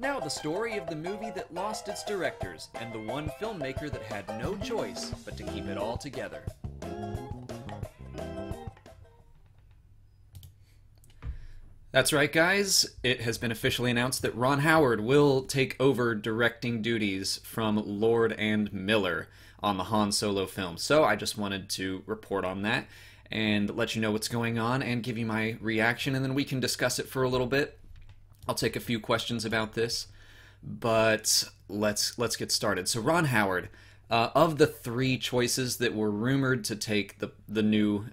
Now the story of the movie that lost its directors, and the one filmmaker that had no choice but to keep it all together. That's right, guys. It has been officially announced that Ron Howard will take over directing duties from Lord and Miller on the Han Solo film. So I just wanted to report on that and let you know what's going on and give you my reaction, and then we can discuss it for a little bit. I'll take a few questions about this, but let's get started. So Ron Howard, of the three choices that were rumored to take the new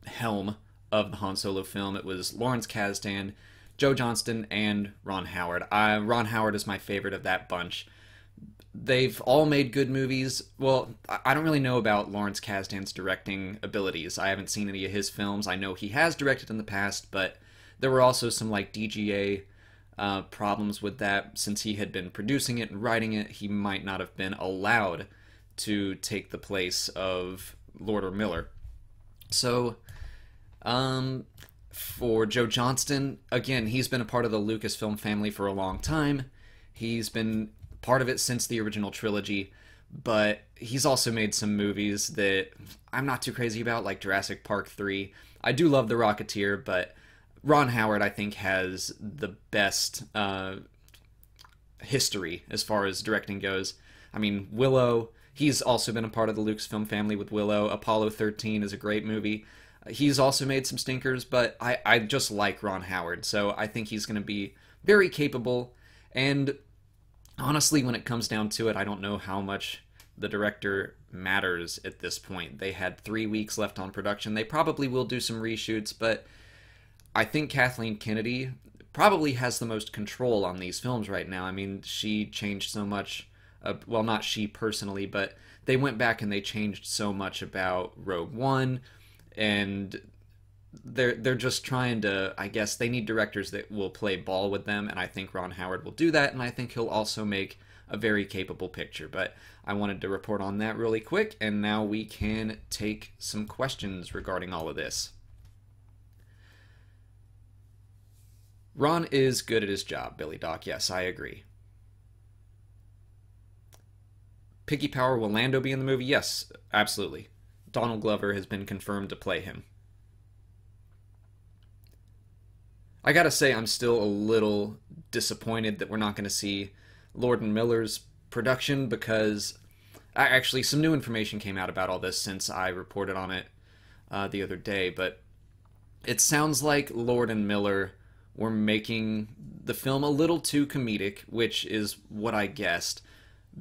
helm of the Han Solo film, it was Lawrence Kasdan, Joe Johnston, and Ron Howard. Ron Howard is my favorite of that bunch. They've all made good movies. Well, I don't really know about Lawrence Kasdan's directing abilities. I haven't seen any of his films. I know he has directed in the past, but there were also some like DGA problems with that. Since he had been producing it and writing it, he might not have been allowed to take the place of Lord or Miller. So, for Joe Johnston, again, he's been a part of the Lucasfilm family for a long time. He's been part of it since the original trilogy, but he's also made some movies that I'm not too crazy about, like Jurassic Park 3. I do love The Rocketeer, but Ron Howard, I think, has the best history as far as directing goes. I mean, Willow, he's also been a part of the Lucasfilm family with Willow. Apollo 13 is a great movie. He's also made some stinkers, but I just like Ron Howard, so I think he's going to be very capable. And honestly, when it comes down to it, I don't know how much the director matters at this point. They had 3 weeks left on production. They probably will do some reshoots, but I think Kathleen Kennedy probably has the most control on these films right now. I mean, she changed so much. Well, not she personally, but they went back and they changed so much about Rogue One, and they're just trying to, I guess, they need directors that will play ball with them, and I think Ron Howard will do that, and I think he'll also make a very capable picture. But I wanted to report on that really quick, and now we can take some questions regarding all of this. Ron is good at his job, Billy Doc. Yes, I agree. Piggy Power, will Lando be in the movie? Yes, absolutely. Donald Glover has been confirmed to play him. I gotta say, I'm still a little disappointed that we're not going to see Lord and Miller's production, because actually some new information came out about all this since I reported on it the other day, but it sounds like Lord and Miller were making the film a little too comedic, which is what I guessed.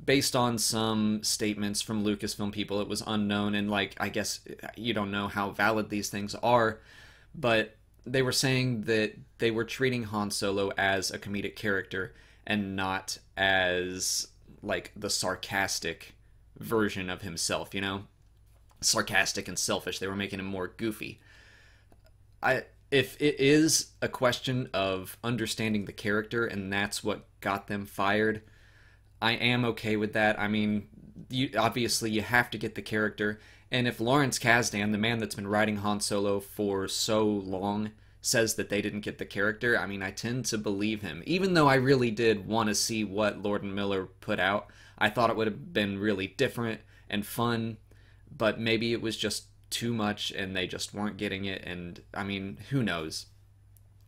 Based on some statements from Lucasfilm people, it was unknown, and like, I guess you don't know how valid these things are, but they were saying that they were treating Han Solo as a comedic character and not as like the sarcastic version of himself, you know? Sarcastic and selfish. They were making him more goofy. If it is a question of understanding the character and that's what got them fired, I am okay with that. I mean, obviously you have to get the character, and if Lawrence Kasdan, the man that's been writing Han Solo for so long, says that they didn't get the character, I mean, I tend to believe him. Even though I really did want to see what Lord and Miller put out, I thought it would have been really different and fun, but maybe it was just too much and they just weren't getting it, and I mean, who knows?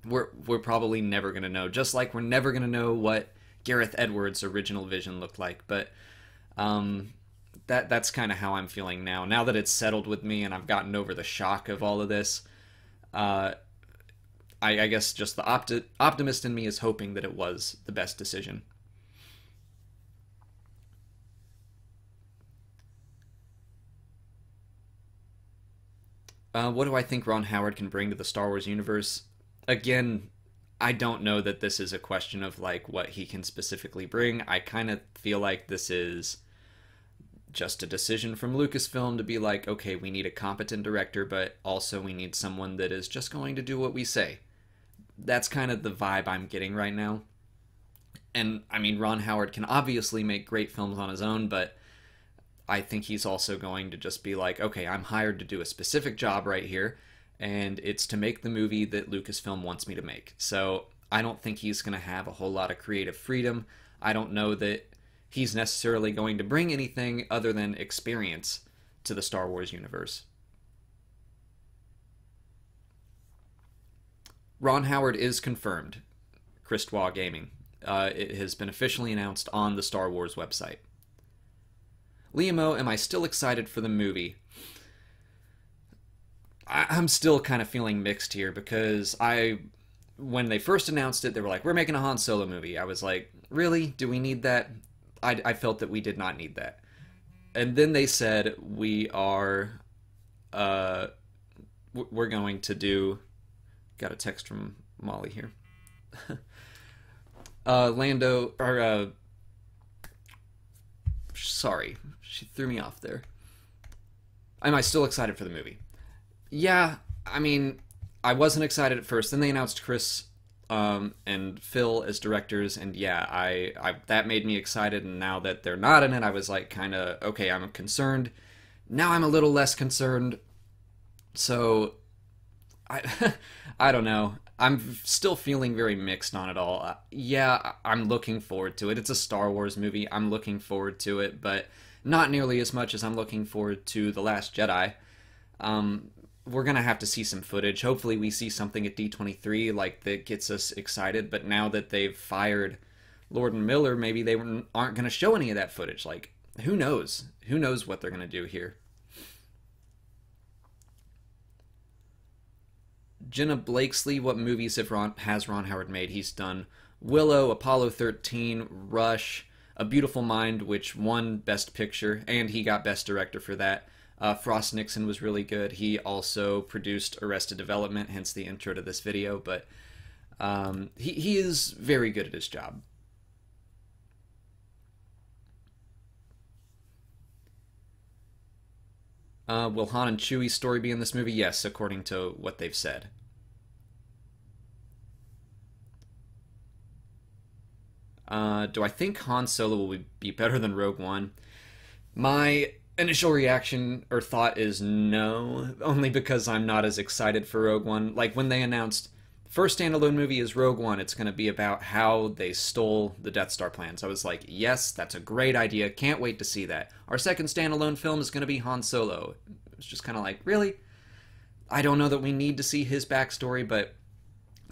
We're probably never going to know, just like we're never going to know what Gareth Edwards' original vision looked like, but that's kind of how I'm feeling now. Now that it's settled with me and I've gotten over the shock of all of this, I guess just the optimist in me is hoping that it was the best decision. What do I think Ron Howard can bring to the Star Wars universe? Again, I don't know that this is a question of like what he can specifically bring. I kind of feel like this is just a decision from Lucasfilm to be like, okay, we need a competent director, but also we need someone that is just going to do what we say. That's kind of the vibe I'm getting right now. And I mean, Ron Howard can obviously make great films on his own, but I think he's also going to just be like, okay, I'm hired to do a specific job right here, and it's to make the movie that Lucasfilm wants me to make. So I don't think he's going to have a whole lot of creative freedom. I don't know that he's necessarily going to bring anything other than experience to the Star Wars universe. Ron Howard is confirmed. Christwa Gaming. It has been officially announced on the Star Wars website. Liam O, am I still excited for the movie? I'm still kind of feeling mixed here because when they first announced it, they were like, we're making a Han Solo movie. I was like, really? Do we need that? I felt that we did not need that. And then they said, we're going to do... Got a text from Molly here. Sorry, she threw me off there. Am I still excited for the movie? Yeah, I mean, I wasn't excited at first. Then they announced Chris and Phil as directors, and yeah, I that made me excited. And now that they're not in it, I was like, kind of okay. I'm concerned. Now I'm a little less concerned. So, I don't know. I'm still feeling very mixed on it all. Yeah, I'm looking forward to it. It's a Star Wars movie. I'm looking forward to it, but not nearly as much as I'm looking forward to The Last Jedi. We're going to have to see some footage. Hopefully we see something at D23 like that gets us excited, but now that they've fired Lord and Miller, maybe they aren't going to show any of that footage. Like, who knows? Who knows what they're going to do here? Jenna Blakesley, what movies has Ron Howard made? He's done Willow, Apollo 13, Rush, A Beautiful Mind, which won Best Picture, and he got Best Director for that. Frost Nixon was really good. He also produced Arrested Development, hence the intro to this video, but he is very good at his job. Will Han and Chewie's story be in this movie? Yes, according to what they've said. Do I think Han Solo will be better than Rogue One? My initial reaction or thought is no, only because I'm not as excited for Rogue One. Like, when they announced first standalone movie is Rogue One, it's going to be about how they stole the Death Star plans. I was like, yes, that's a great idea. Can't wait to see that. Our second standalone film is going to be Han Solo. It's just kind of like, really? I don't know that we need to see his backstory, but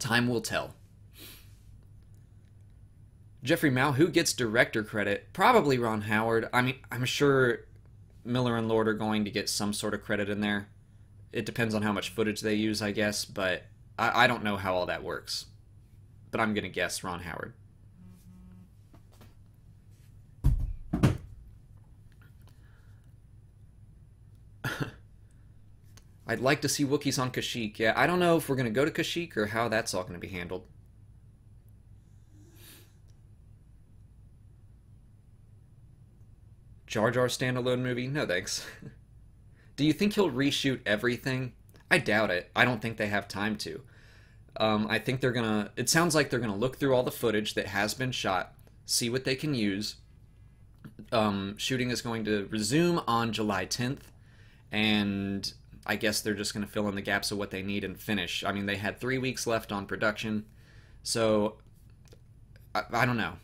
time will tell. Jeffrey Mao, who gets director credit? Probably Ron Howard. I mean, I'm sure Miller and Lord are going to get some sort of credit in there. It depends on how much footage they use, I guess, but I don't know how all that works. But I'm going to guess Ron Howard. I'd like to see Wookiees on Kashyyyk. Yeah, I don't know if we're going to go to Kashyyyk or how that's all going to be handled. Jar Jar standalone movie? No thanks. Do you think he'll reshoot everything? I doubt it. I don't think they have time to. I think they're gonna... It sounds like they're gonna look through all the footage that has been shot, see what they can use. Shooting is going to resume on July 10th, and I guess they're just gonna fill in the gaps of what they need and finish. I mean, they had 3 weeks left on production, so... I don't know.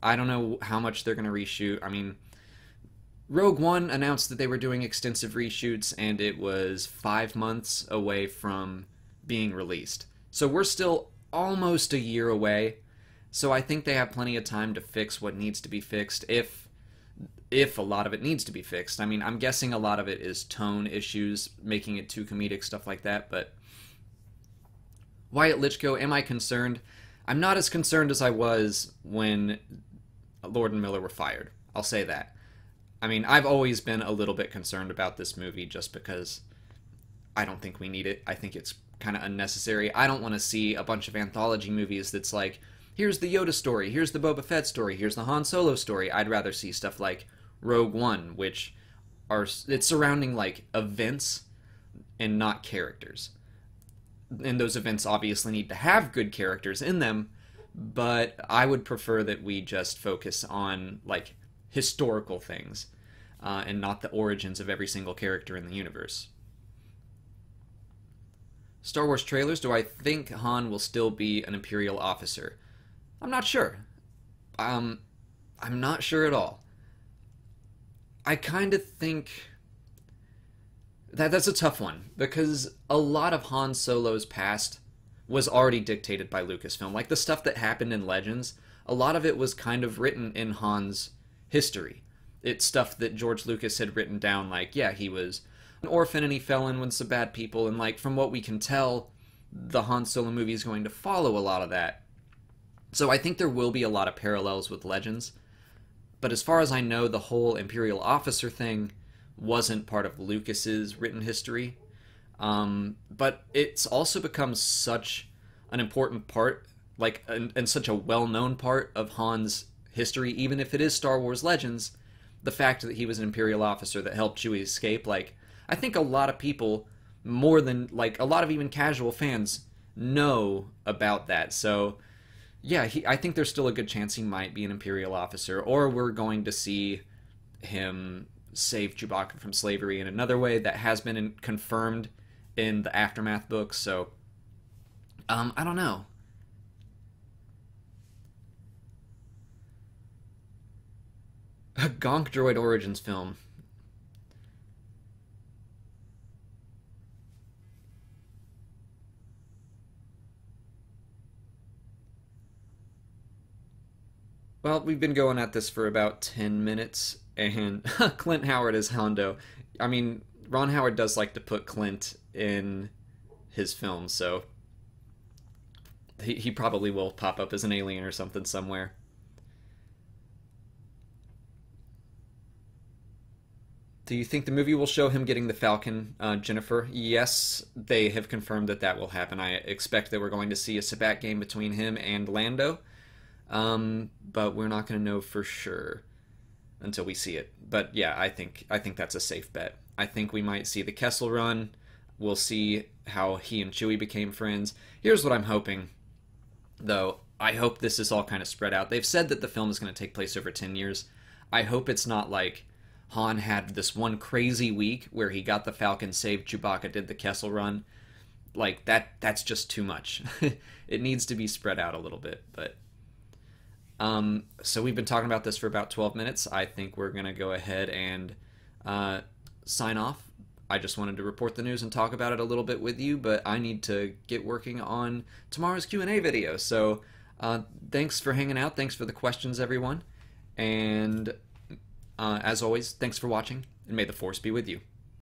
I don't know how much they're gonna reshoot. I mean... Rogue One announced that they were doing extensive reshoots, and it was 5 months away from being released. So we're still almost a year away, so I think they have plenty of time to fix what needs to be fixed, if a lot of it needs to be fixed. I mean, I'm guessing a lot of it is tone issues, making it too comedic, stuff like that, but... Wyatt Litchko, am I concerned? I'm not as concerned as I was when Lord and Miller were fired. I'll say that. I mean, I've always been a little bit concerned about this movie just because I don't think we need it. I think it's kind of unnecessary. I don't want to see a bunch of anthology movies that's like, here's the Yoda story, here's the Boba Fett story, here's the Han Solo story. I'd rather see stuff like Rogue One, which it's surrounding like events and not characters. And those events obviously need to have good characters in them, but I would prefer that we just focus on like historical things and not the origins of every single character in the universe. Star Wars trailers, do I think Han will still be an Imperial officer? I'm not sure. I'm not sure at all. I kind of think that's a tough one because a lot of Han Solo's past was already dictated by Lucasfilm. Like the stuff that happened in Legends, a lot of it was kind of written in Han's history. It's stuff that George Lucas had written down, like, yeah, he was an orphan and he fell in with some bad people, and like from what we can tell, the Han Solo movie is going to follow a lot of that. So I think there will be a lot of parallels with Legends. But as far as I know, the whole Imperial officer thing wasn't part of Lucas's written history. But it's also become such an important part, like, and such a well-known part of Han's history, even if it is Star Wars Legends, the fact that he was an Imperial officer that helped Chewie escape. Like, I think a lot of people, more than, like, a lot of even casual fans, know about that. So yeah, I think there's still a good chance he might be an Imperial officer, or we're going to see him save Chewbacca from slavery in another way that has been confirmed in the Aftermath books. So, I don't know. A Gonk Droid Origins film. Well, we've been going at this for about 10 minutes, and Clint Howard is Hondo. I mean, Ron Howard does like to put Clint in his films, so he probably will pop up as an alien or something somewhere. Do you think the movie will show him getting the Falcon, Jennifer? Yes, they have confirmed that that will happen. I expect that we're going to see a Sabat game between him and Lando. But we're not going to know for sure until we see it. But yeah, I think that's a safe bet. I think we might see the Kessel Run. We'll see how he and Chewie became friends. Here's what I'm hoping, though. I hope this is all kind of spread out. They've said that the film is going to take place over 10 years. I hope it's not like Han had this one crazy week where he got the Falcon, saved Chewbacca, did the Kessel Run. Like, that's just too much. It needs to be spread out a little bit, but so we've been talking about this for about 12 minutes. I think we're going to go ahead and sign off. I just wanted to report the news and talk about it a little bit with you, but I need to get working on tomorrow's Q&A video. So thanks for hanging out. Thanks for the questions, everyone. And as always, thanks for watching, and may the Force be with you.